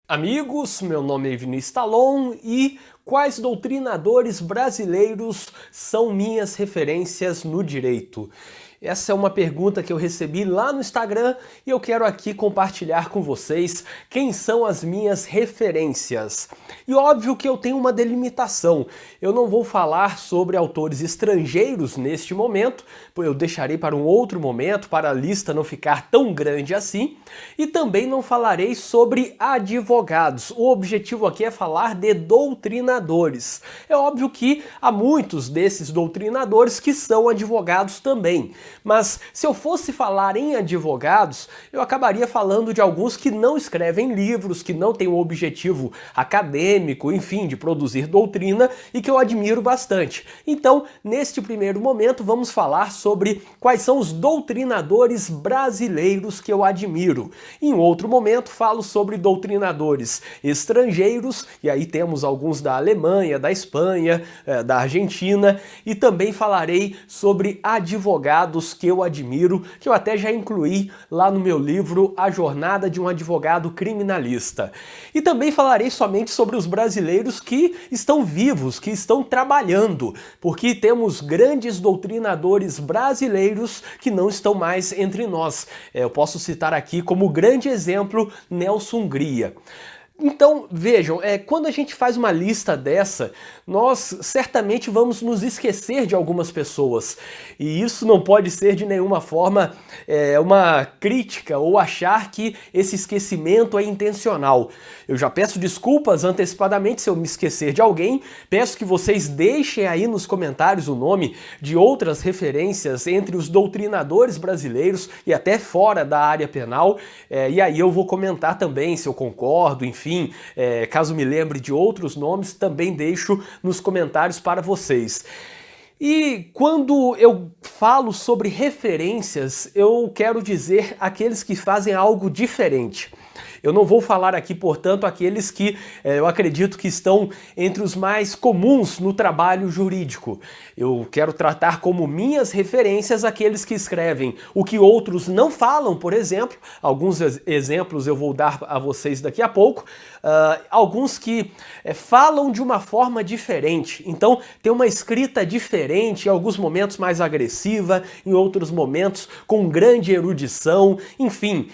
Amigos, meu nome é Vinícius Talon e quais doutrinadores brasileiros são minhas referências no direito? Essa é uma pergunta que eu recebi lá no Instagram e eu quero aqui compartilhar com vocês quem são as minhas referências. E óbvio que eu tenho uma delimitação. Eu não vou falar sobre autores estrangeiros neste momento, eu deixarei para um outro momento, para a lista não ficar tão grande assim, e também não falarei sobre advogados. O objetivo aqui é falar de doutrinadores. É óbvio que há muitos desses doutrinadores que são advogados também. Mas se eu fosse falar em advogados, eu acabaria falando de alguns que não escrevem livros, que não têm um objetivo acadêmico, enfim, de produzir doutrina e que eu admiro bastante. Então, neste primeiro momento, vamos falar sobre quais são os doutrinadores brasileiros que eu admiro. Em outro momento, falo sobre doutrinadores estrangeiros, e aí temos alguns da Alemanha, da Espanha, da Argentina, e também falarei sobre advogados que eu admiro, que eu até já incluí lá no meu livro A Jornada de um Advogado Criminalista. E também falarei somente sobre os brasileiros que estão vivos, que estão trabalhando, porque temos grandes doutrinadores brasileiros que não estão mais entre nós. Eu posso citar aqui como grande exemplo Nelson Hungria. Então, vejam, quando a gente faz uma lista dessa, nós certamente vamos nos esquecer de algumas pessoas. E isso não pode ser de nenhuma forma uma crítica ou achar que esse esquecimento é intencional. Eu já peço desculpas antecipadamente se eu me esquecer de alguém, peço que vocês deixem aí nos comentários o nome de outras referências entre os doutrinadores brasileiros e até fora da área penal, e aí eu vou comentar também se eu concordo, enfim. Caso me lembre de outros nomes, também deixo nos comentários para vocês. E quando eu falo sobre referências, eu quero dizer aqueles que fazem algo diferente. Eu não vou falar aqui, portanto, aqueles que eu acredito que estão entre os mais comuns no trabalho jurídico. Eu quero tratar como minhas referências aqueles que escrevem o que outros não falam, por exemplo. Alguns exemplos eu vou dar a vocês daqui a pouco. Alguns que falam de uma forma diferente. Então, tem uma escrita diferente, em alguns momentos mais agressiva, em outros momentos com grande erudição, enfim.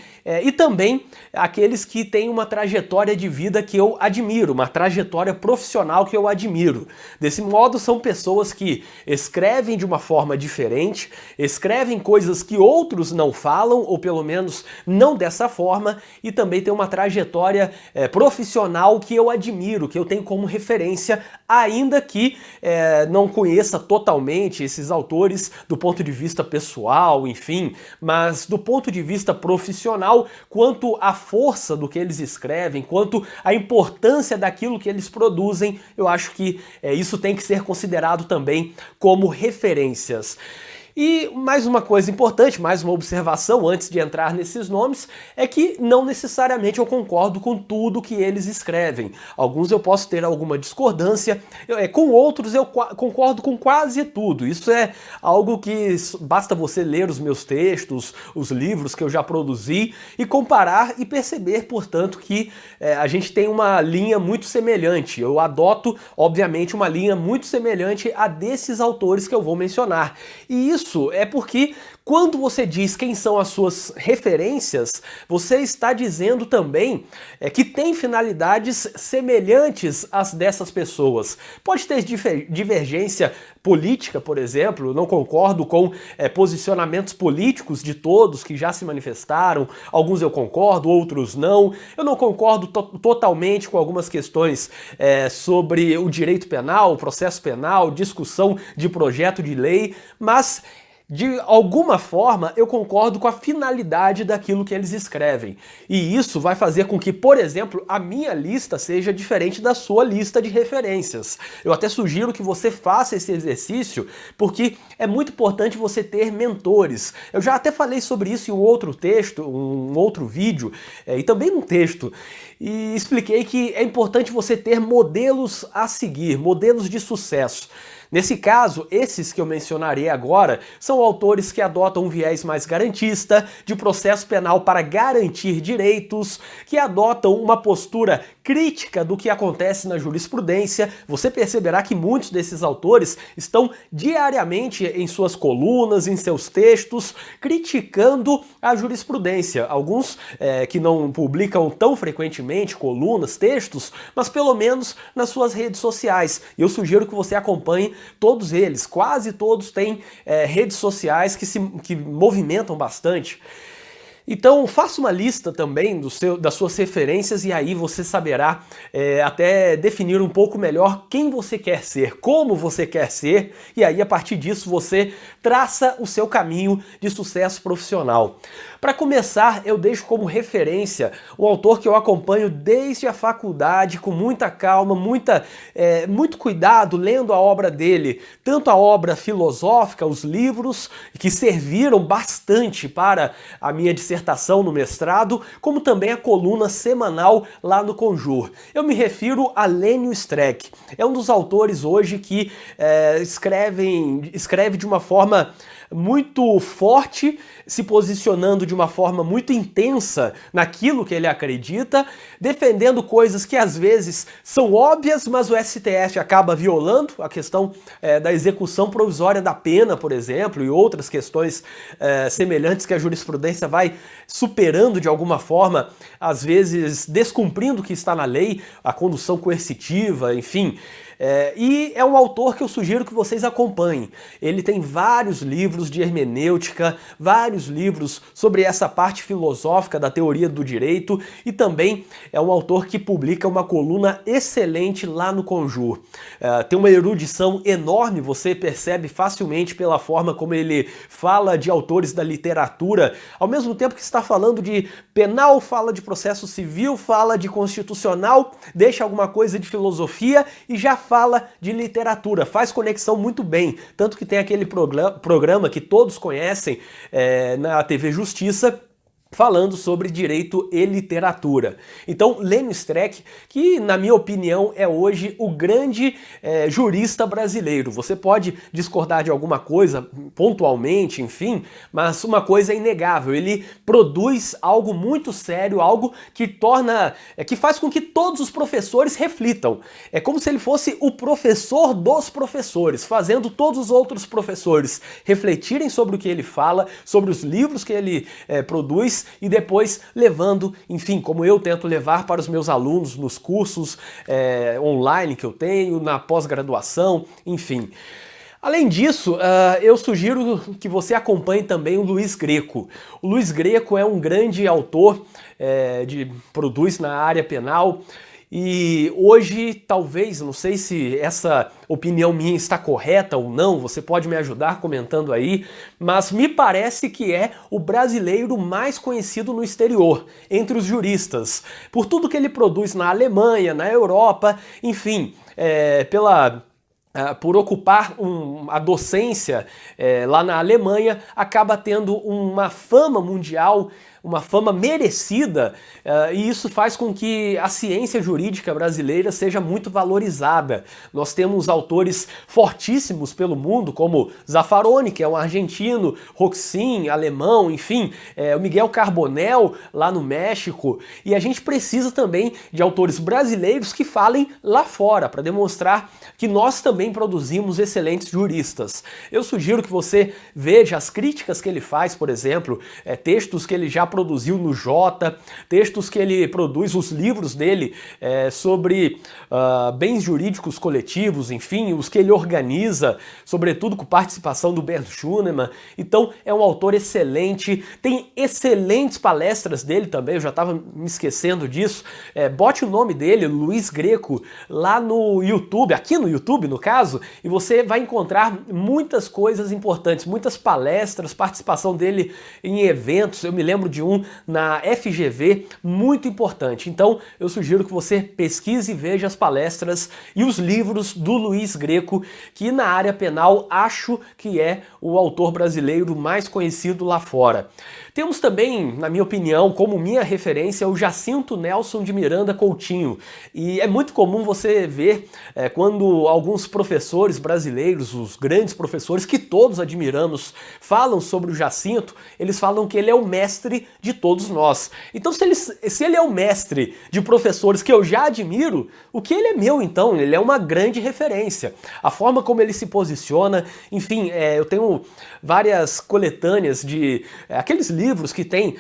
E também aqueles que têm uma trajetória de vida que eu admiro, uma trajetória profissional que eu admiro. Desse modo, são pessoas que escrevem de uma forma diferente, escrevem coisas que outros não falam, ou pelo menos não dessa forma, e também têm uma trajetória profissional que eu admiro, que eu tenho como referência, ainda que não conheça totalmente esses autores do ponto de vista pessoal, enfim, mas do ponto de vista profissional, quanto à força do que eles escrevem, quanto à importância daquilo que eles produzem, eu acho que isso tem que ser considerado também como referências. E mais uma coisa importante, mais uma observação antes de entrar nesses nomes, é que não necessariamente eu concordo com tudo que eles escrevem. Alguns eu posso ter alguma discordância, com outros eu concordo com quase tudo. Isso é algo que basta você ler os meus textos, os livros que eu já produzi e comparar e perceber, portanto, que a gente tem uma linha muito semelhante. Eu adoto, obviamente, uma linha muito semelhante a desses autores que eu vou mencionar. E isso é porque quando você diz quem são as suas referências, você está dizendo também que tem finalidades semelhantes às dessas pessoas. Pode ter divergência política, por exemplo, eu não concordo com posicionamentos políticos de todos que já se manifestaram, alguns eu concordo, outros não. Eu não concordo totalmente com algumas questões sobre o direito penal, o processo penal, discussão de projeto de lei, mas de alguma forma eu concordo com a finalidade daquilo que eles escrevem. E isso vai fazer com que, por exemplo, a minha lista seja diferente da sua lista de referências. Eu até sugiro que você faça esse exercício, porque é muito importante você ter mentores. Eu já até falei sobre isso em um outro texto, um outro vídeo, e também num texto, e expliquei que é importante você ter modelos a seguir, modelos de sucesso. Nesse caso, esses que eu mencionarei agora são autores que adotam um viés mais garantista, de processo penal para garantir direitos, que adotam uma postura crítica do que acontece na jurisprudência. Você perceberá que muitos desses autores estão diariamente em suas colunas, em seus textos, criticando a jurisprudência. Alguns que não publicam tão frequentemente colunas, textos, mas pelo menos nas suas redes sociais. E eu sugiro que você acompanhe todos eles. Quase todos têm redes sociais que movimentam bastante. Então faça uma lista também das suas referências e aí você saberá até definir um pouco melhor quem você quer ser, como você quer ser, e aí a partir disso você traça o seu caminho de sucesso profissional. Para começar, eu deixo como referência um autor que eu acompanho desde a faculdade, com muita calma, muito cuidado, lendo a obra dele, tanto a obra filosófica, os livros, que serviram bastante para a minha dissertação no mestrado, como também a coluna semanal lá no Conjur. Eu me refiro a Lênio Streck. É um dos autores hoje que escreve de uma forma muito forte, se posicionando de uma forma muito intensa naquilo que ele acredita, defendendo coisas que às vezes são óbvias, mas o STF acaba violando, a questão da execução provisória da pena, por exemplo, e outras questões semelhantes que a jurisprudência vai superando de alguma forma, às vezes descumprindo o que está na lei, a condução coercitiva, enfim. E é um autor que eu sugiro que vocês acompanhem. Ele tem vários livros de hermenêutica, vários livros sobre essa parte filosófica da teoria do direito e também é um autor que publica uma coluna excelente lá no Conjur. Tem uma erudição enorme, você percebe facilmente pela forma como ele fala de autores da literatura, ao mesmo tempo que está falando de penal, fala de processo civil, fala de constitucional, deixa alguma coisa de filosofia e já fala de literatura, faz conexão muito bem, tanto que tem aquele programa que todos conhecem na TV Justiça, falando sobre direito e literatura. Então, Lênio Streck, que na minha opinião é hoje o grande jurista brasileiro. Você pode discordar de alguma coisa pontualmente, enfim, mas uma coisa é inegável, ele produz algo muito sério, algo que faz com que todos os professores reflitam. É como se ele fosse o professor dos professores, fazendo todos os outros professores refletirem sobre o que ele fala, sobre os livros que ele produz, e depois levando, enfim, como eu tento levar para os meus alunos nos cursos online que eu tenho, na pós-graduação, enfim. Além disso, eu sugiro que você acompanhe também o Luiz Greco. O Luiz Greco é um grande autor, produz na área penal, e hoje, talvez, não sei se essa opinião minha está correta ou não, você pode me ajudar comentando aí, mas me parece que é o brasileiro mais conhecido no exterior, entre os juristas, por tudo que ele produz na Alemanha, na Europa, enfim, por ocupar a docência lá na Alemanha, acaba tendo uma fama mundial, uma fama merecida, e isso faz com que a ciência jurídica brasileira seja muito valorizada. Nós temos autores fortíssimos pelo mundo, como Zaffaroni, que é um argentino, Roxin, alemão, enfim, o Miguel Carbonell, lá no México, e a gente precisa também de autores brasileiros que falem lá fora, para demonstrar que nós também produzimos excelentes juristas. Eu sugiro que você veja as críticas que ele faz, por exemplo, textos que ele já produziu no Jota, textos que ele produz, os livros dele sobre bens jurídicos coletivos, enfim, os que ele organiza, sobretudo com participação do Bert Schunemann. Então é um autor excelente, tem excelentes palestras dele também, eu já estava me esquecendo disso. Bote o nome dele, Luiz Greco, lá no YouTube, aqui no YouTube no caso, e você vai encontrar muitas coisas importantes, muitas palestras, participação dele em eventos. Eu me lembro de um na FGV, muito importante. Então eu sugiro que você pesquise e veja as palestras e os livros do Luiz Greco, que na área penal acho que é o autor brasileiro mais conhecido lá fora. Temos também, na minha opinião, como minha referência, o Jacinto Nelson de Miranda Coutinho. E é muito comum você ver quando alguns professores brasileiros, os grandes professores que todos admiramos, falam sobre o Jacinto, eles falam que ele é o mestre de todos nós. Então, se ele é o mestre de professores que eu já admiro, o que ele é meu, então? Ele é uma grande referência. A forma como ele se posiciona, enfim, eu tenho várias coletâneas de aqueles livros que tem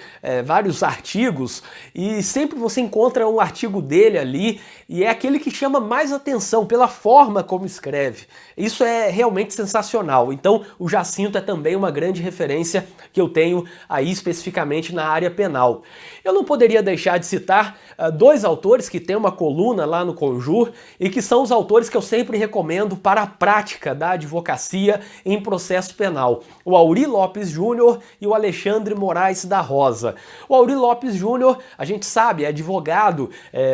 vários artigos e sempre você encontra um artigo dele ali e é aquele que chama mais atenção pela forma como escreve. Isso é realmente sensacional. Então, o Jacinto é também uma grande referência que eu tenho aí especificamente na área penal. Eu não poderia deixar de citar dois autores que têm uma coluna lá no Conjur e que são os autores que eu sempre recomendo para a prática da advocacia em processo penal. O Aury Lopes Júnior e o Alexandre Moraes da Rosa. O Aury Lopes Júnior, a gente sabe, é advogado,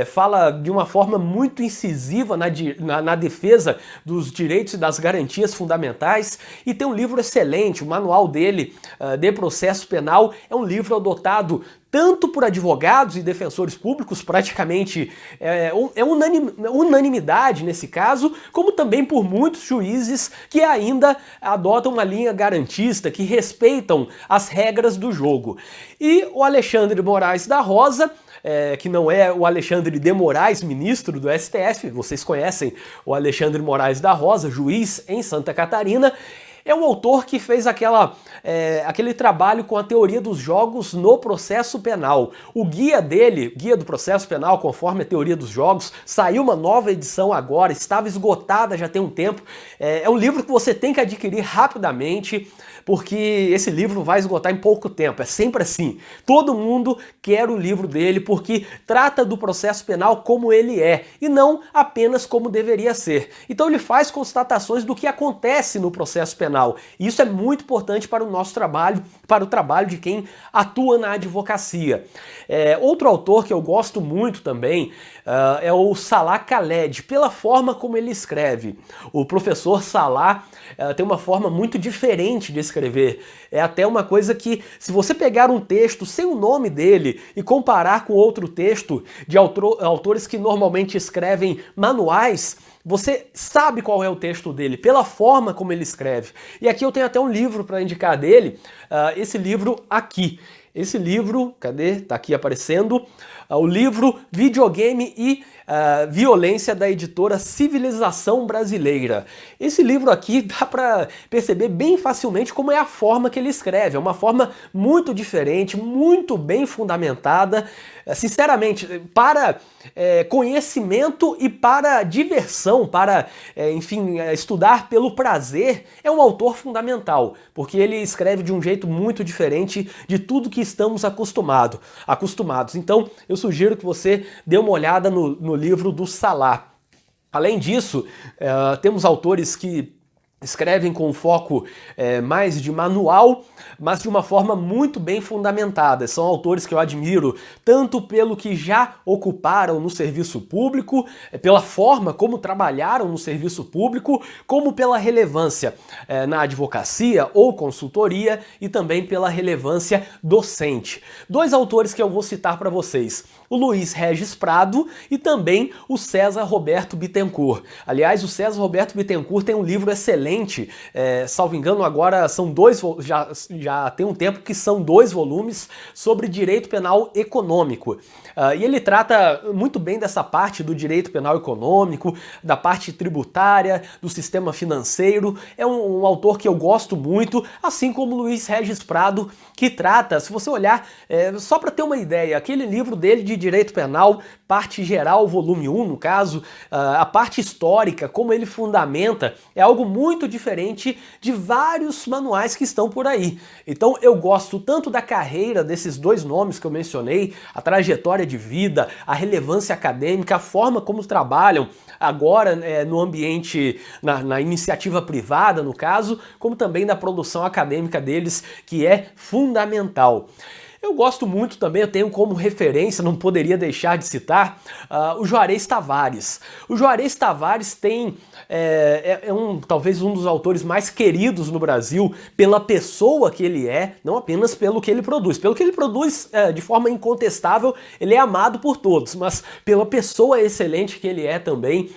fala de uma forma muito incisiva na defesa dos direitos e das garantias fundamentais e tem um livro excelente, o manual dele de processo penal é um livro adotado tanto por advogados e defensores públicos, praticamente unanimidade nesse caso, como também por muitos juízes que ainda adotam uma linha garantista, que respeitam as regras do jogo. E o Alexandre Moraes da Rosa, que não é o Alexandre de Moraes, ministro do STF, vocês conhecem o Alexandre Moraes da Rosa, juiz em Santa Catarina, é um autor que fez aquele trabalho com a teoria dos jogos no processo penal. O guia dele, Guia do Processo Penal, conforme a teoria dos jogos, saiu uma nova edição agora, estava esgotada já tem um tempo. É um livro que você tem que adquirir rapidamente, porque esse livro vai esgotar em pouco tempo, é sempre assim. Todo mundo quer o livro dele porque trata do processo penal como ele é e não apenas como deveria ser. Então ele faz constatações do que acontece no processo penal. E isso é muito importante para o nosso trabalho, para o trabalho de quem atua na advocacia. Outro autor que eu gosto muito também é o Salah Khaled, pela forma como ele escreve. O professor Salah tem uma forma muito diferente de escrever. É até uma coisa que, se você pegar um texto sem o nome dele e comparar com outro texto de autores que normalmente escrevem manuais, você sabe qual é o texto dele, pela forma como ele escreve. E aqui eu tenho até um livro para indicar dele, esse livro aqui. Esse livro, cadê? Tá aqui aparecendo. O livro Videogame e Violência, da editora Civilização Brasileira. Esse livro aqui dá para perceber bem facilmente como é a forma que ele escreve. É uma forma muito diferente, muito bem fundamentada. Sinceramente, para conhecimento e para diversão, para, enfim, estudar pelo prazer, é um autor fundamental, porque ele escreve de um jeito muito diferente de tudo que estamos acostumados. Então, eu sugiro que você dê uma olhada no livro do Salah. Além disso, temos autores que escrevem com foco mais de manual, mas de uma forma muito bem fundamentada. São autores que eu admiro tanto pelo que já ocuparam no serviço público, pela forma como trabalharam no serviço público, como pela relevância na advocacia ou consultoria e também pela relevância docente. Dois autores que eu vou citar para vocês: o Luiz Regis Prado e também o César Roberto Bittencourt. Aliás, o César Roberto Bittencourt tem um livro excelente, salvo engano agora são já tem um tempo que são 2 volumes sobre direito penal econômico. E ele trata muito bem dessa parte do direito penal econômico, da parte tributária, do sistema financeiro. É um autor que eu gosto muito, assim como Luiz Regis Prado, que trata, se você olhar, só para ter uma ideia, aquele livro dele de direito penal, parte geral, volume 1 no caso, a parte histórica, como ele fundamenta, é algo muito diferente de vários manuais que estão por aí. Então eu gosto tanto da carreira desses dois nomes que eu mencionei, a trajetória de vida, a relevância acadêmica, a forma como trabalham agora no ambiente, na iniciativa privada no caso, como também da produção acadêmica deles, que é fundamental. Eu gosto muito também, eu tenho como referência, não poderia deixar de citar, o Juarez Tavares. O Juarez Tavares talvez um dos autores mais queridos no Brasil pela pessoa que ele é, não apenas pelo que ele produz. Pelo que ele produz, de forma incontestável, ele é amado por todos, mas pela pessoa excelente que ele é também.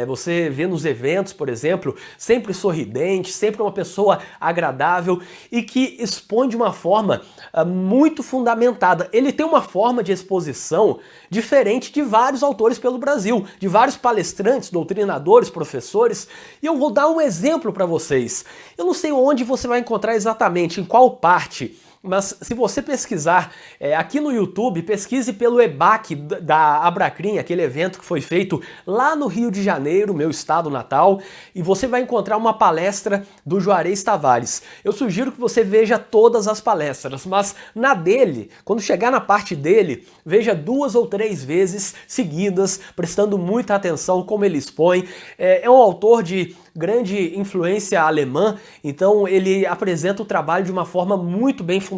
Você vê nos eventos, por exemplo, sempre sorridente, sempre uma pessoa agradável e que expõe de uma forma muito fundamentada. Ele tem uma forma de exposição diferente de vários autores pelo Brasil, de vários palestrantes, doutrinadores, professores, e eu vou dar um exemplo para vocês. Eu não sei onde você vai encontrar exatamente, em qual parte, mas se você pesquisar aqui no YouTube, pesquise pelo EBAC da Abracrim, aquele evento que foi feito lá no Rio de Janeiro, meu estado natal, e você vai encontrar uma palestra do Juarez Tavares. Eu sugiro que você veja todas as palestras, mas na dele, quando chegar na parte dele, veja 2 ou 3 vezes seguidas, prestando muita atenção como ele expõe. É um autor de grande influência alemã, então ele apresenta o trabalho de uma forma muito bem fundamentada.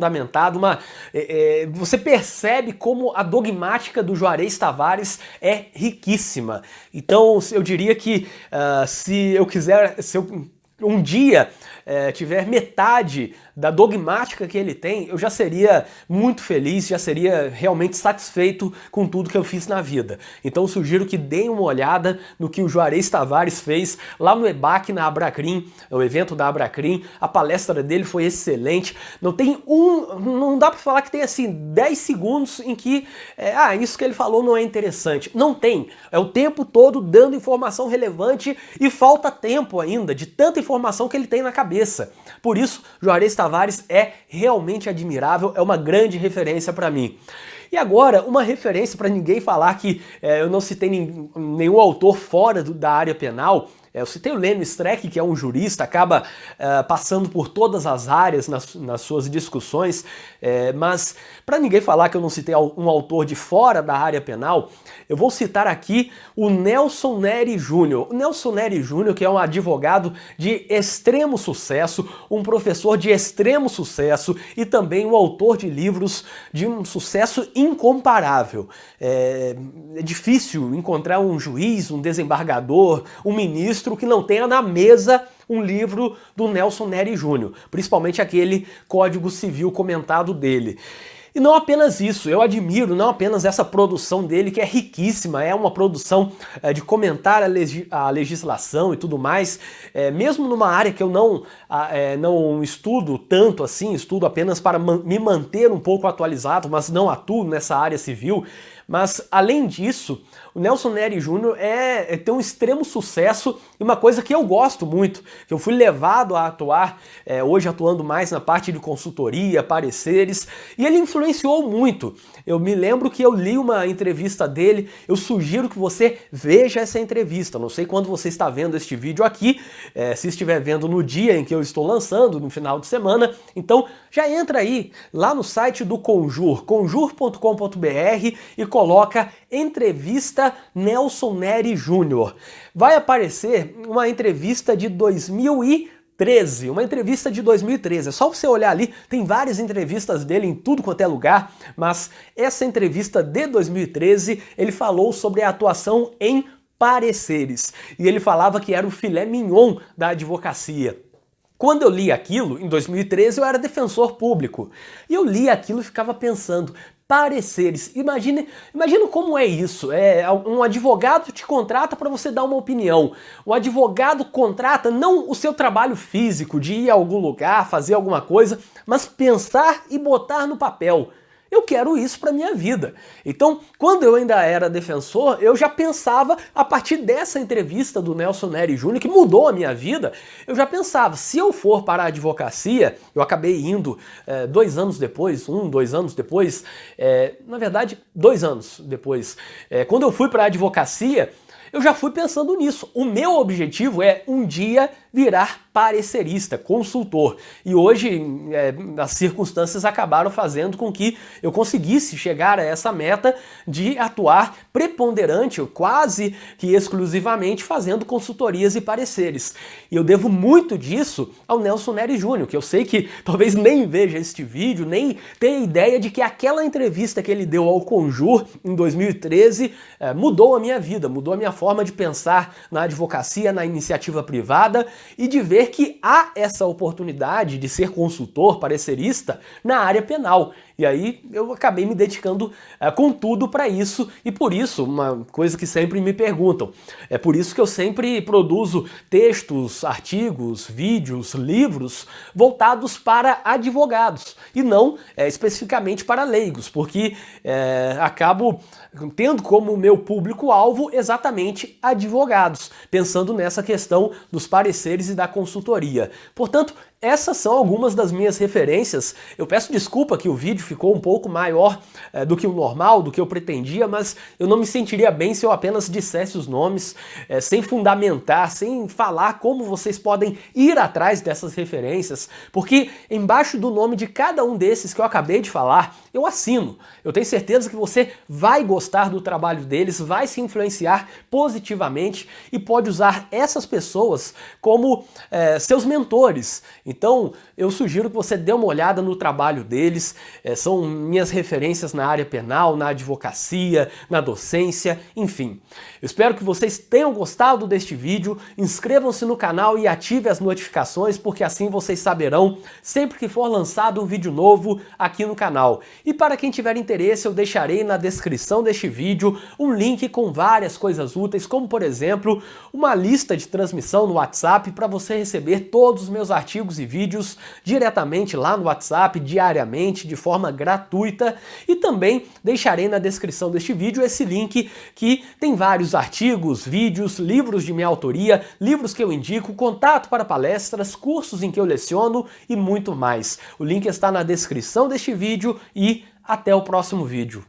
Você percebe como a dogmática do Juarez Tavares é riquíssima. Então eu diria que se eu um dia tiver metade da dogmática que ele tem, eu já seria muito feliz, já seria realmente satisfeito com tudo que eu fiz na vida. Então eu sugiro que deem uma olhada no que o Juarez Tavares fez lá no EBAC, na Abracrim, o evento da Abracrim. A palestra dele foi excelente. Não dá pra falar que tem assim 10 segundos em que isso que ele falou não é interessante. Não tem. É o tempo todo dando informação relevante e falta tempo ainda de tanta informação que ele tem na cabeça. Por isso, Juarez Tavares é realmente admirável, é uma grande referência para mim. E agora, uma referência para ninguém falar que eu não citei nenhum autor fora da área penal. Eu citei o Lênio Streck, que é um jurista, acaba passando por todas as áreas nas suas discussões, mas para ninguém falar que eu não citei um autor de fora da área penal, eu vou citar aqui o Nelson Neri Jr. O Nelson Neri Jr., que é um advogado de extremo sucesso, um professor de extremo sucesso e também um autor de livros de um sucesso incomparável. É difícil encontrar um juiz, um desembargador, um ministro que não tenha na mesa um livro do Nelson Neri Jr., principalmente aquele Código Civil comentado dele. E não apenas isso, eu admiro não apenas essa produção dele, que é riquíssima, é uma produção de comentar a legislação e tudo mais, mesmo numa área que eu não estudo tanto assim, estudo apenas para me manter um pouco atualizado, mas não atuo nessa área civil. Mas, além disso, o Nelson Neri Jr. tem um extremo sucesso e uma coisa que eu gosto muito, que eu fui levado a atuar, hoje atuando mais na parte de consultoria, pareceres, e ele influenciou muito. Eu me lembro que eu li uma entrevista dele, eu sugiro que você veja essa entrevista. Não sei quando você está vendo este vídeo aqui, se estiver vendo no dia em que eu estou lançando, no final de semana, então já entra aí lá no site do Conjur, conjur.com.br, e coloca entrevista Nelson Neri Jr. Vai aparecer uma entrevista de 2013, uma entrevista de 2013. É só você olhar ali, tem várias entrevistas dele em tudo quanto é lugar, mas essa entrevista de 2013, ele falou sobre a atuação em pareceres. E ele falava que era o filé mignon da advocacia. Quando eu li aquilo, em 2013, eu era defensor público. E eu li aquilo e ficava pensando, pareceres. Imagina como é isso. Um advogado te contrata para você dar uma opinião. O advogado contrata não o seu trabalho físico de ir a algum lugar, fazer alguma coisa, mas pensar e botar no papel. Eu quero isso para minha vida. Então, quando eu ainda era defensor, eu já pensava, a partir dessa entrevista do Nelson Neri Jr., que mudou a minha vida, eu já pensava, se eu for para a advocacia, eu acabei indo 2 anos depois, 2 anos depois, na verdade, 2 anos depois. Quando eu fui para a advocacia, eu já fui pensando nisso. O meu objetivo é um dia virar parecerista, consultor. E hoje as circunstâncias acabaram fazendo com que eu conseguisse chegar a essa meta de atuar preponderante, quase que exclusivamente fazendo consultorias e pareceres. E eu devo muito disso ao Nelson Neri Júnior, que eu sei que talvez nem veja este vídeo, nem tenha ideia de que aquela entrevista que ele deu ao Conjur em 2013 mudou a minha vida, mudou a minha forma de pensar na advocacia, na iniciativa privada e de ver que há essa oportunidade de ser consultor, parecerista na área penal. E aí eu acabei me dedicando com tudo para isso, e por isso, uma coisa que sempre me perguntam, é por isso que eu sempre produzo textos, artigos, vídeos, livros voltados para advogados e não especificamente para leigos, porque acabo tendo como meu público-alvo exatamente advogados, pensando nessa questão dos pareceres e da consultoria. Portanto, essas são algumas das minhas referências. Eu peço desculpa que o vídeo ficou um pouco maior do que o normal, do que eu pretendia, mas eu não me sentiria bem se eu apenas dissesse os nomes, sem fundamentar, sem falar como vocês podem ir atrás dessas referências, porque embaixo do nome de cada um desses que eu acabei de falar, eu assino. Eu tenho certeza que você vai gostar do trabalho deles, vai se influenciar positivamente e pode usar essas pessoas como seus mentores. Então, eu sugiro que você dê uma olhada no trabalho deles, são minhas referências na área penal, na advocacia, na docência, enfim. Eu espero que vocês tenham gostado deste vídeo, inscrevam-se no canal e ativem as notificações, porque assim vocês saberão sempre que for lançado um vídeo novo aqui no canal. E para quem tiver interesse, eu deixarei na descrição deste vídeo um link com várias coisas úteis, como por exemplo, uma lista de transmissão no WhatsApp para você receber todos os meus artigos e vídeos diretamente lá no WhatsApp, diariamente, de forma gratuita, e também deixarei na descrição deste vídeo esse link que tem vários artigos, vídeos, livros de minha autoria, livros que eu indico, contato para palestras, cursos em que eu leciono e muito mais. O link está na descrição deste vídeo e até o próximo vídeo.